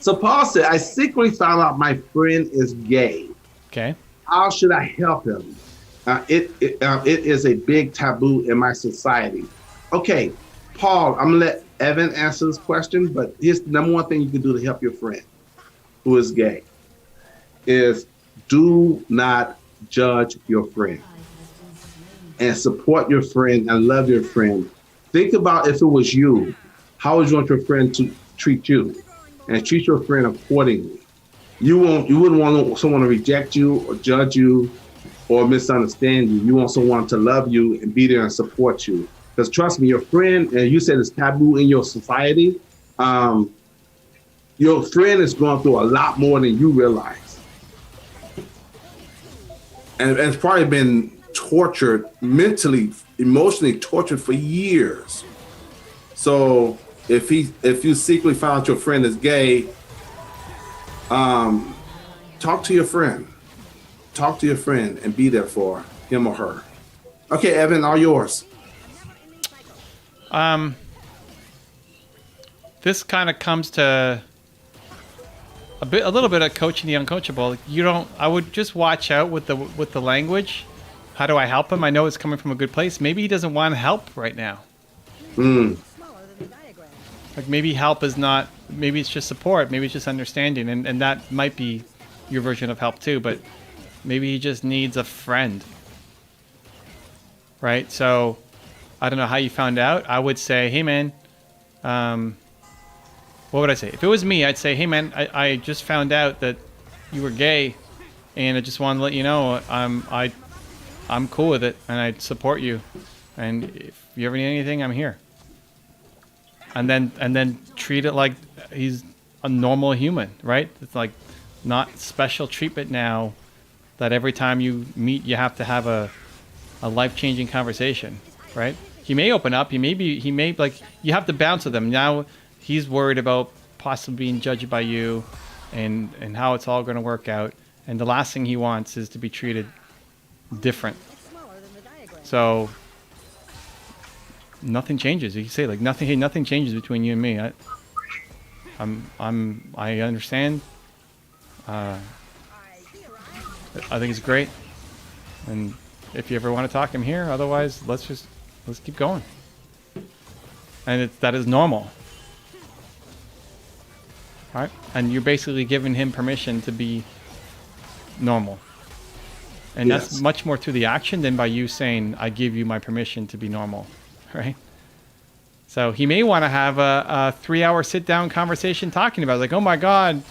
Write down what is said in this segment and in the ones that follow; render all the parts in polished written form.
So Paul said, I secretly found out my friend is gay. Okay. How should I help him? It is a big taboo in my society. Okay, Paul, I'm gonna let Evan answer this question, but here's the number one thing you can do to help your friend who is gay is do not judge your friend and support your friend and love your friend. Think about if it was you, how would you want your friend to treat you? And treat your friend accordingly. You wouldn't want someone to reject you or judge you or misunderstand you. You want someone to love you and be there and support you. Because trust me, your friend, and you said it's taboo in your society, your friend is going through a lot more than you realize. And it's probably been tortured mentally, emotionally tortured for years. So if you secretly found out your friend is gay, talk to your friend. Talk to your friend and be there for him or her. Okay, Evan, all yours. This kind of comes to a little bit of coaching the uncoachable. I would just watch out with the language. How do I help him? I know it's coming from a good place. Maybe he doesn't want help right now. Like maybe help is not, maybe it's just support, maybe it's just understanding, and that might be your version of help too, but maybe he just needs a friend. Right? So I don't know how you found out. I would say, hey man, what would I say? If it was me, I'd say, hey man, I just found out that you were gay, and I just wanted to let you know I'm cool with it, and I'd support you. And if you ever need anything, I'm here. And then treat it like he's a normal human, right? It's like not special treatment now that every time you meet you have to have a life-changing conversation, right? He may open up, he may like you have to bounce with him. Now he's worried about possibly being judged by you and how it's all going to work out. And the last thing he wants is to be treated different. So nothing changes. You can say like nothing changes between you and me. I understand. I think it's great. And if you ever want to talk, I'm here. Otherwise, let's keep going. And that is normal. All right? And you're basically giving him permission to be normal. And Yes. that's much more through the action than by you saying, I give you my permission to be normal. Right? So he may want to have a 3-hour sit-down conversation talking about it. Like, oh my God,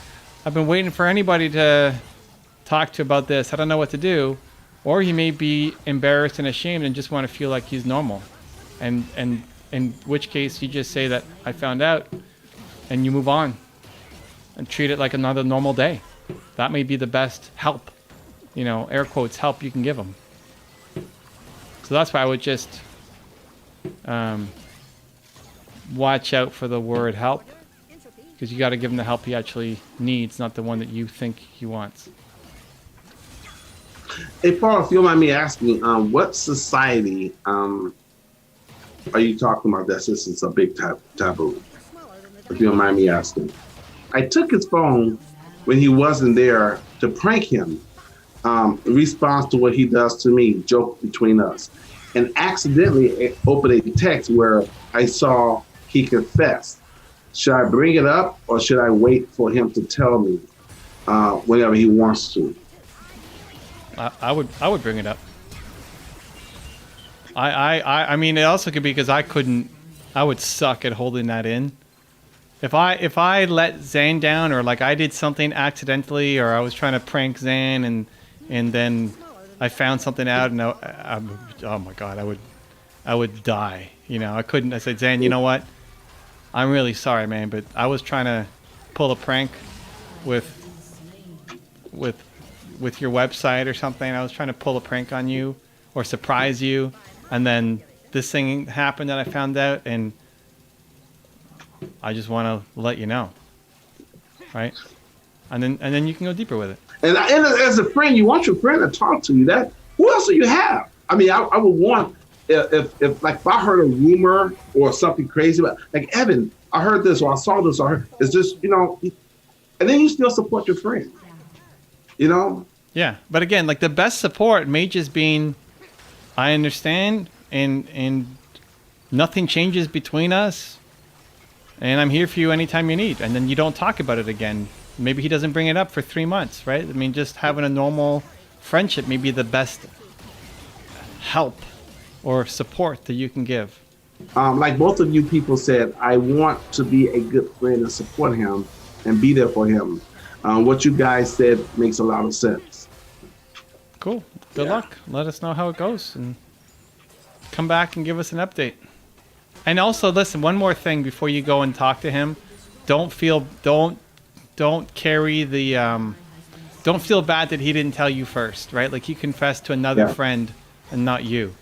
I've been waiting for anybody to talk to about this. I don't know what to do. Or he may be embarrassed and ashamed and just want to feel like he's normal. And in which case you just say that I found out and you move on and treat it like another normal day. That may be the best help, air quotes, help you can give him. So that's why I would just watch out for the word help, because you got to give him the help he actually needs, not the one that you think he wants. Hey, Paul, if you don't mind me asking, what society are you talking about that this is a big taboo? If you don't mind me asking. I took his phone when he wasn't there to prank him, in response to what he does to me, joke between us, and accidentally opened a text where I saw he confessed. Should I bring it up or should I wait for him to tell me whenever he wants to? I would bring it up. I mean, it also could be because I would suck at holding that in. If I let Zan down, or like I did something accidentally, or I was trying to prank Zan and then I found something out, and oh my God, I would die. I couldn't. I said, Zan, you know what? I'm really sorry, man, but I was trying to pull a prank with your website or something. I was trying to pull a prank on you or surprise you, and then this thing happened that I found out, and I just want to let you know, right? And then you can go deeper with it. And as a friend, you want your friend to talk to you. Who else do you have? I mean, I would want if I heard a rumor or something crazy about, like, Evan, I heard this or I saw this or I heard, it's just and then you still support your friend. You know? Yeah, but again, like the best support may just being, I understand, and nothing changes between us, and I'm here for you anytime you need, and then you don't talk about it again. Maybe he doesn't bring it up for 3 months, right? I mean, just having a normal friendship may be the best help or support that you can give. Like both of you people said, I want to be a good friend and support him and be there for him. What you guys said makes a lot of sense. Cool. Good luck. Let us know how it goes and come back and give us an update. And also, listen, one more thing before you go and talk to him. Don't carry the don't feel bad that he didn't tell you first, right? Like he confessed to another friend and not you.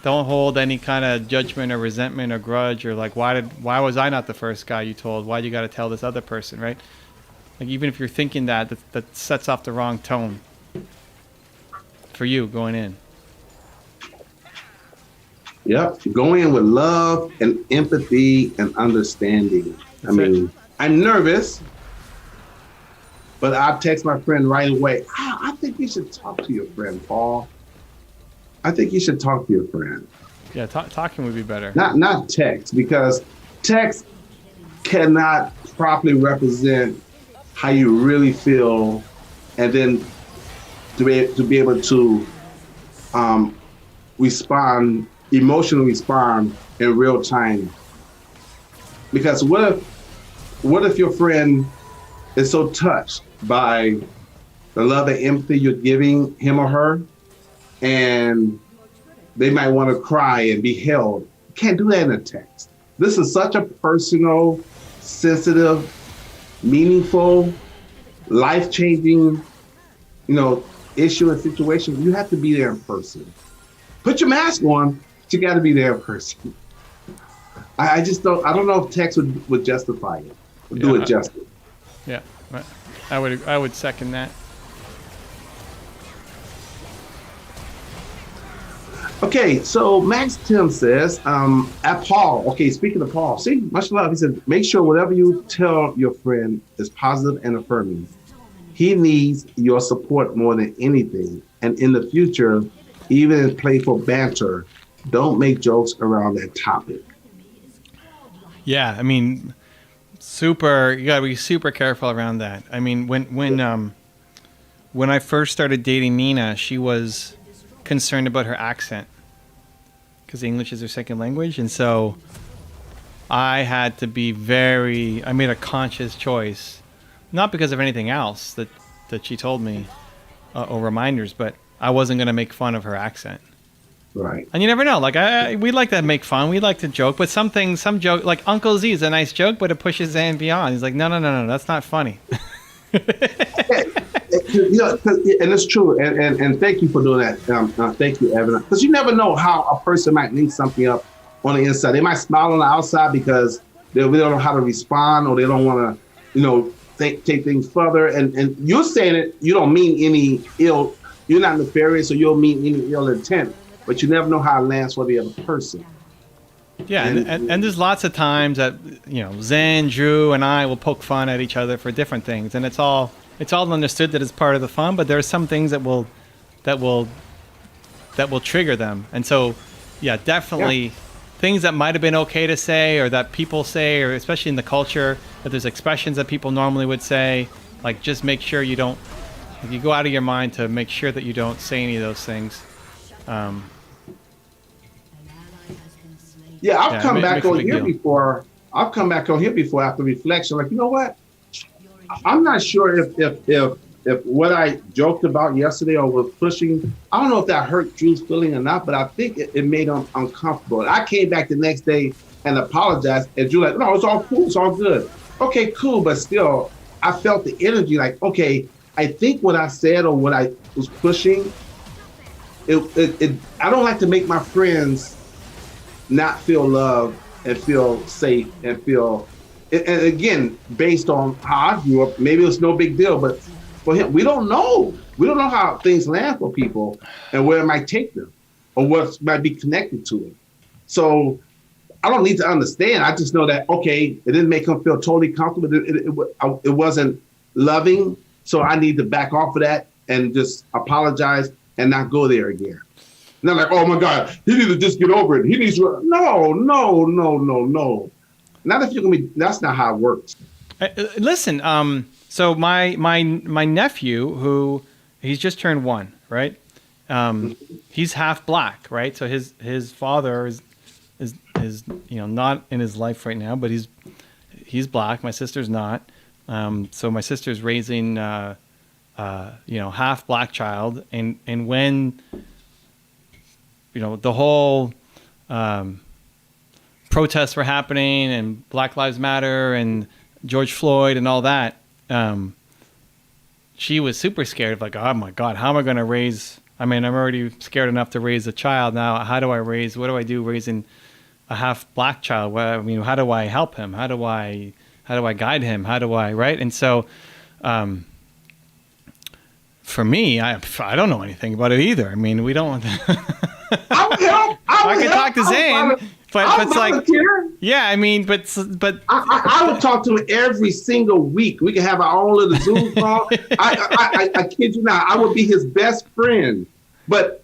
Don't hold any kind of judgment or resentment or grudge or like why was I not the first guy you told? Why you got to tell this other person, right? Like even if you're thinking that sets off the wrong tone for you going in. Yep. Go in with love and empathy and understanding. I'm nervous, but I'll text my friend right away. I think you should talk to your friend, Paul. I think you should talk to your friend. Yeah, talking would be better. Not text, because text cannot properly represent how you really feel, and then to be able to emotionally respond in real time. Because what if your friend is so touched by the love and empathy you're giving him or her, and they might want to cry and be held? You can't do that in a text. This is such a personal, sensitive, meaningful, life-changing, issue and situation. You have to be there in person. Put your mask on, but you got to be there in person. I don't know if text would justify it, do it justice. Yeah, I would second that. Okay, so Max Tim says, at Paul, okay, speaking of Paul, see, much love. He said, make sure whatever you tell your friend is positive and affirming. He needs your support more than anything. And in the future, even in playful banter, don't make jokes around that topic. Yeah, I mean, you gotta be super careful around that. I mean, when I first started dating Nina, she was concerned about her accent because English is her second language, and so I made a conscious choice, not because of anything else that she told me or reminders, but I wasn't going to make fun of her accent. Right. And you never know. Like we like to make fun, we like to joke, but some joke, like Uncle Z is a nice joke, but it pushes Zan beyond. He's like, no, that's not funny. And it's true. And thank you for doing that. Thank you, Evan. Because you never know how a person might link something up on the inside. They might smile on the outside because they don't know how to respond, or they don't want to, take things further. And you're saying it, you don't mean any ill. You're not nefarious, or you don't mean any ill intent. But you never know how it lands for the other person. Yeah, and there's lots of times that Zen, Drew, and I will poke fun at each other for different things, and it's all understood that it's part of the fun. But there are some things that will trigger them, and so definitely things that might have been okay to say, or that people say, or especially in the culture, that there's expressions that people normally would say. Like, just make sure you don't. Like, you go out of your mind to make sure that you don't say any of those things. I've come back on here before. I've come back on here before after reflection. Like, you know what? I'm not sure if what I joked about yesterday or was pushing, I don't know if that hurt Drew's feeling or not, but I think it made him uncomfortable. And I came back the next day and apologized, and Drew like, no, it's all cool, it's all good. Okay, cool, but still, I felt the energy like, okay, I think what I said or what I was pushing, I don't like to make my friends not feel loved and feel safe and feel, and again, based on how I grew up, maybe it's no big deal, but for him, we don't know. We don't know how things land for people and where it might take them or what might be connected to it. So I don't need to understand. I just know that, okay, it didn't make him feel totally comfortable. It wasn't loving. So I need to back off of that and just apologize and not go there again. Not like, oh my God, he needs to just get over it. He needs to, no. Not if you're going to be, that's not how it works. Listen, so my nephew, who he's just turned 1, right? He's half black, right? So his father is not in his life right now, but he's black. My sister's not. So my sister's raising half black child, and when the whole protests were happening and Black Lives Matter and George Floyd and all that, she was super scared of like, oh my God, how am I going to raise? I mean, I'm already scared enough to raise a child. Now, what do I do raising a half black child? Well, I mean, how do I help him? How do I guide him? Right? And so, for me, I don't know anything about it either. I mean, we don't. I would help. I could talk to Zane, but it's like, yeah, I mean, but I would talk to him every single week. We could have our own little Zoom call. I kid you not. I would be his best friend. But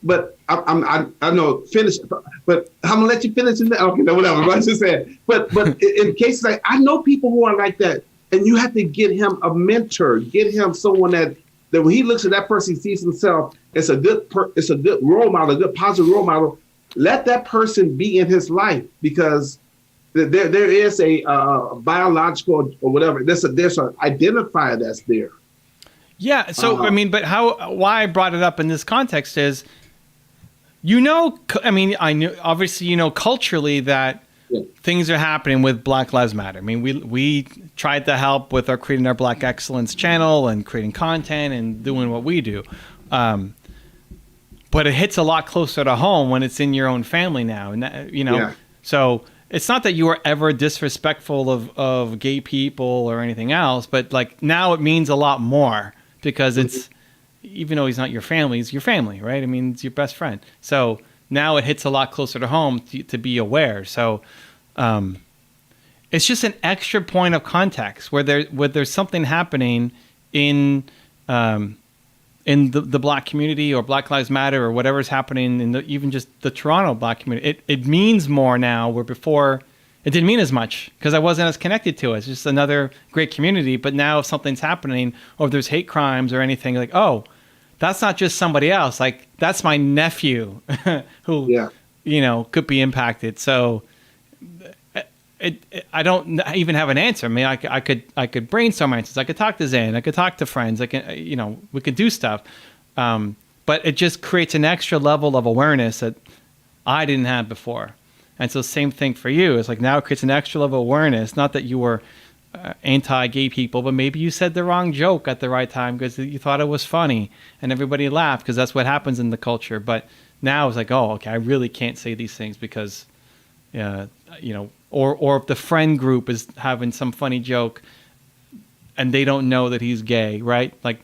I know finish. But I'm gonna let you finish. Okay, no, whatever. I just said. But in cases like I know people who are like that, and you have to get him a mentor. Get him someone that when he looks at that person, he sees himself. It's a good role model, a good positive role model. Let that person be in his life, because there is a biological or whatever. There's an identifier that's there. Yeah. So I mean, but why I brought it up in this context is, I mean, I knew obviously culturally that things are happening with Black Lives Matter. I mean, we tried to help with creating our Black Excellence channel and creating content and doing what we do. But it hits a lot closer to home when it's in your own family now. And so it's not that you were ever disrespectful of gay people or anything else, but like now it means a lot more, because it's, even though he's not your family, he's your family, right? I mean, it's your best friend. So now it hits a lot closer to home to be aware. So it's just an extra point of context where there's something happening in the Black community or Black Lives Matter or whatever's happening in even just the Toronto Black community. It means more now, where before it didn't mean as much because I wasn't as connected to it. It's just another great community. But now if something's happening, or if there's hate crimes or anything, like, oh, that's not just somebody else. Like, that's my nephew who, could be impacted. So I don't even have an answer. I mean, I could brainstorm answers. I could talk to Zane. I could talk to friends. I can, we could do stuff. But it just creates an extra level of awareness that I didn't have before. And so same thing for you. It's like now it creates an extra level of awareness. Not that you were anti-gay people, but maybe you said the wrong joke at the right time because you thought it was funny and everybody laughed, because that's what happens in the culture. But now it's like, oh, okay, I really can't say these things because, or if the friend group is having some funny joke and they don't know that he's gay, right? Like,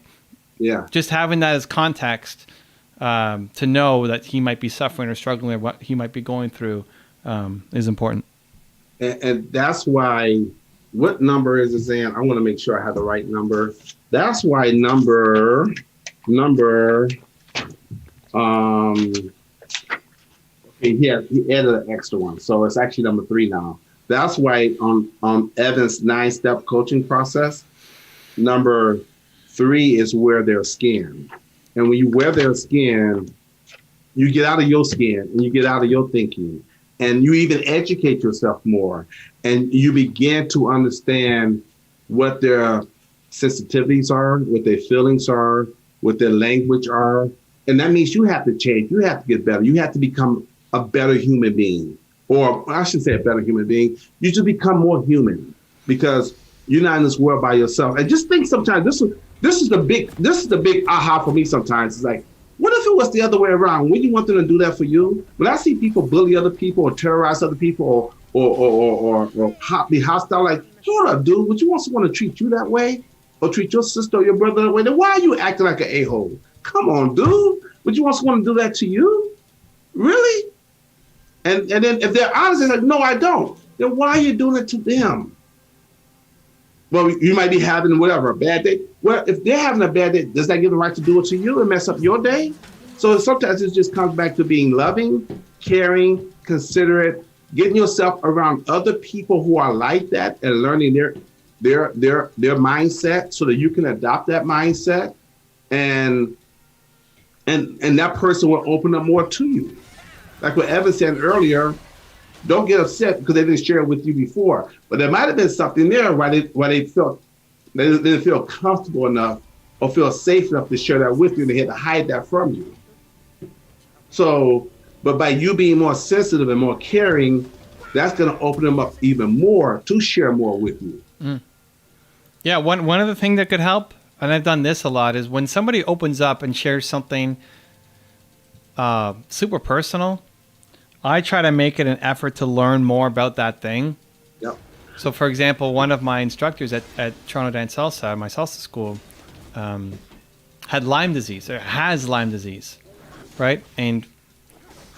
just having that as context to know that he might be suffering or struggling or what he might be going through is important. And that's why, what number is it, Zan? I want to make sure I have the right number. That's why number, he added an extra one. So it's actually number 3 now. That's why on Evan's 9-step coaching process, number 3 is wear their skin. And when you wear their skin, you get out of your skin and you get out of your thinking, and you even educate yourself more, and you begin to understand what their sensitivities are, what their feelings are, what their language are. And that means you have to change. You have to get better. You have to become a better human being. Or I shouldn't say a better human being. You should become more human, because you're not in this world by yourself. And just think, sometimes this is the big aha for me sometimes. It's like, what if it was the other way around? Wouldn't you want them to do that for you? When I see people bully other people or terrorize other people or be hostile, like, hold up, dude, would you want someone to treat you that way? Or treat your sister or your brother that way? Then why are you acting like an a-hole? Come on, dude. Would you want someone to do that to you? Really? And then if they're honest, they're like, no, I don't. Then why are you doing it to them? Well, you might be having whatever, a bad day. Well, if they're having a bad day, does that give them the right to do it to you and mess up your day? So sometimes it just comes back to being loving, caring, considerate, getting yourself around other people who are like that and learning their mindset so that you can adopt that mindset, and that person will open up more to you. Like what Evan said earlier, don't get upset because they didn't share it with you before. But there might have been something there why they didn't feel comfortable enough or feel safe enough to share that with you, and they had to hide that from you. So, but by you being more sensitive and more caring, that's going to open them up even more to share more with you. Mm. Yeah, one other thing that could help, and I've done this a lot, is when somebody opens up and shares something super personal, I try to make it an effort to learn more about that thing. Yep. So, for example, one of my instructors at Toronto Dance Salsa, my salsa school, had Lyme disease, or has Lyme disease, right? And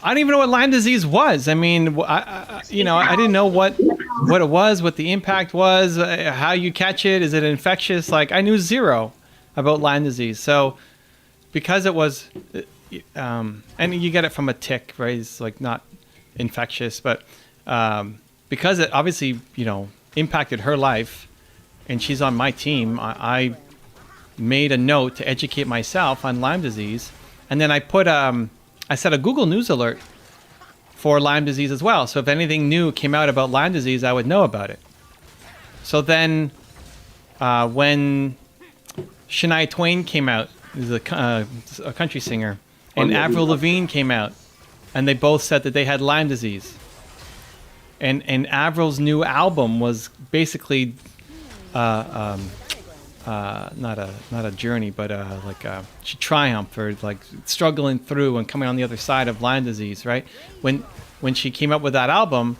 I didn't even know what Lyme disease was. I mean, I didn't know what it was, what the impact was, how you catch it, is it infectious? Like, I knew zero about Lyme disease. So, because it was, and you get it from a tick, right? It's like not infectious, but because it obviously, impacted her life, and she's on my team, I made a note to educate myself on Lyme disease, and then I put I set a Google News alert for Lyme disease as well. So if anything new came out about Lyme disease, I would know about it. So then when Shania Twain came out, who's a country singer, and Avril Lavigne came out, and they both said that they had Lyme disease. And Avril's new album was basically not a journey, but she triumphed, or like struggling through and coming on the other side of Lyme disease, right? When she came up with that album,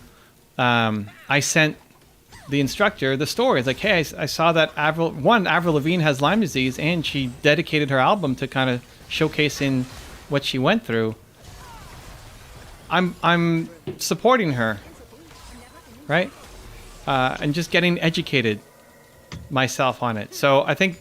I sent the instructor the story. It's like, hey, I saw that Avril Lavigne has Lyme disease, and she dedicated her album to kind of showcasing what she went through. I'm supporting her, right? And just getting educated myself on it. So I think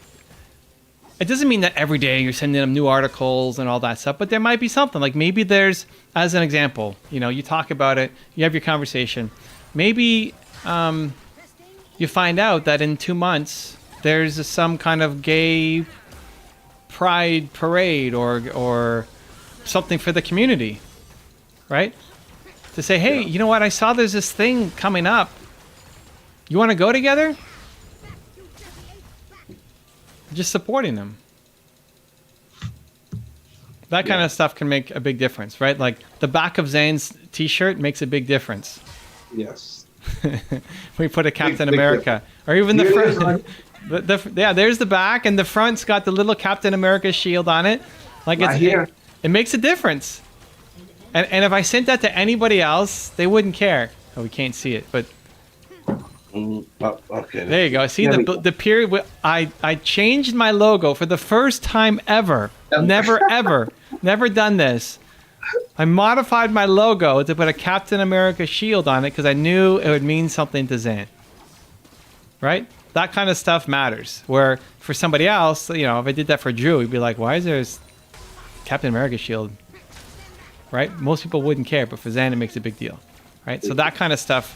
it doesn't mean that every day you're sending them new articles and all that stuff, but there might be something. Like maybe there's, as an example, you talk about it, you have your conversation. Maybe you find out that in 2 months there's some kind of gay pride parade or something for the community, right? To say, hey, you know what? I saw there's this thing coming up. You want to go together? Just supporting them. That kind of stuff can make a big difference, right? Like the back of Zane's t-shirt makes a big difference. Yes. We put a Captain America, or even the front. There's the back, and the front's got the little Captain America shield on it. Like it makes a difference. And if I sent that to anybody else, they wouldn't care. Oh, we can't see it, but okay. There you go. See the period. I changed my logo for the first time ever. Never done this. I modified my logo to put a Captain America shield on it because I knew it would mean something to Zan. Right? That kind of stuff matters. Where for somebody else, if I did that for Drew, he'd be like, "Why is there a Captain America shield?" Right? Most people wouldn't care, but for Zan, it makes a big deal. Right? So that kind of stuff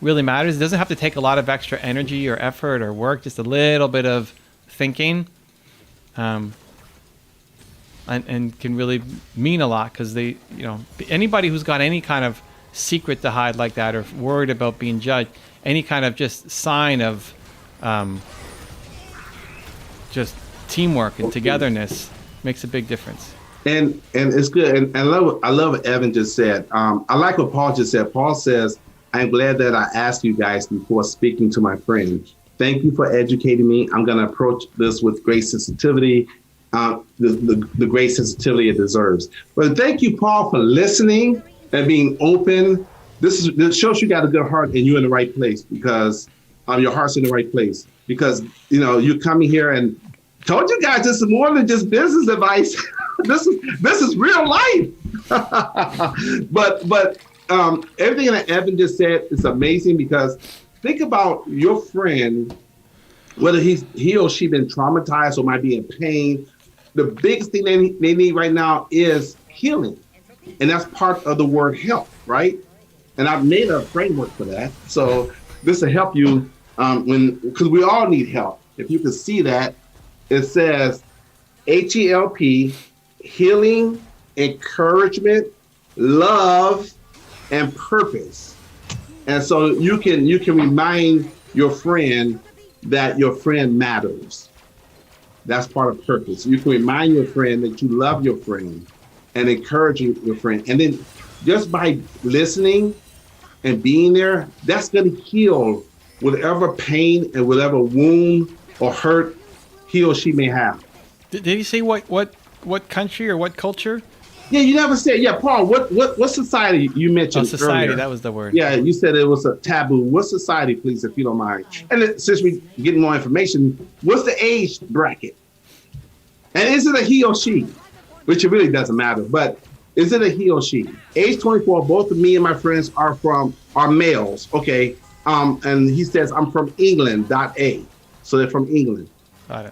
really matters. It doesn't have to take a lot of extra energy or effort or work, just a little bit of thinking, and can really mean a lot, because anybody who's got any kind of secret to hide like that, or worried about being judged, any kind of just sign of just teamwork and togetherness makes a big difference. And it's good. And I love what Evan just said. I like what Paul just said. Paul says, I'm glad that I asked you guys before speaking to my friend. Thank you for educating me. I'm going to approach this with great sensitivity, the great sensitivity it deserves. But thank you, Paul, for listening and being open. This shows you got a good heart and you're in the right place, because your heart's in the right place. Because, you're coming here and told you guys this is more than just business advice. This is real life. But Everything that Evan just said is amazing because think about your friend, whether he or she been traumatized or might be in pain. The biggest thing they need right now is healing. And that's part of the word help, right? And I've made a framework for that. So this will help you because we all need help. If you can see that, it says HELP, healing, encouragement, love, and purpose. And so you can remind your friend that your friend matters. That's part of purpose. You can remind your friend that you love your friend and encouraging your friend. And then just by listening and being there, that's going to heal whatever pain and whatever wound or hurt he or she may have. Did he say what country or what culture? Yeah, you never said. Yeah, Paul. What society you mentioned? Oh, society. Earlier? That was the word. Yeah, you said it was a taboo. What society, please, if you don't mind? And then, since we getting more information, what's the age bracket? And is it a he or she? Which it really doesn't matter. But is it a he or she? Age 24. Both of me and my friends are males. Okay. And he says I'm from England. .A. So they're from England. Got it.